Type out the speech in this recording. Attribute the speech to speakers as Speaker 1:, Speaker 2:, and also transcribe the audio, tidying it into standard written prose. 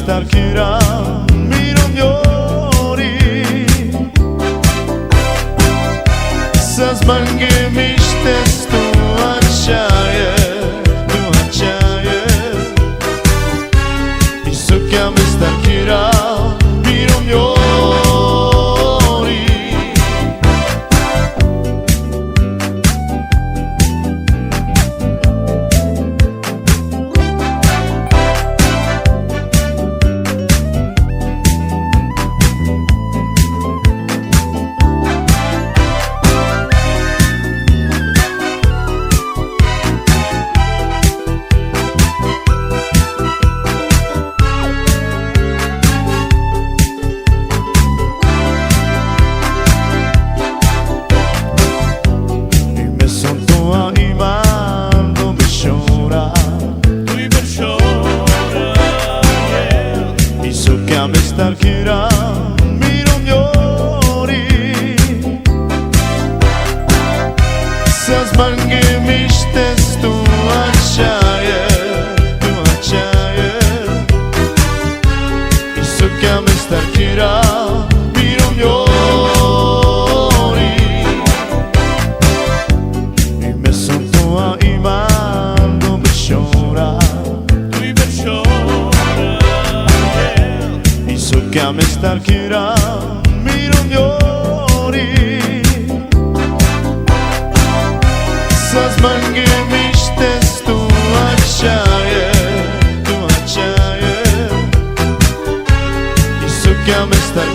Speaker 1: starkira mironjori Sa zbange mishtes tu aqaje I sukjam e starkira mironjori Starkira mironjori Sa zbange mishtes tu aqaje I sukjam e starkira mironjori I meson tua iman do beshora Sukjam e starkira mironjori Sa zbange mishtes tu aqaje I sukjam e starkira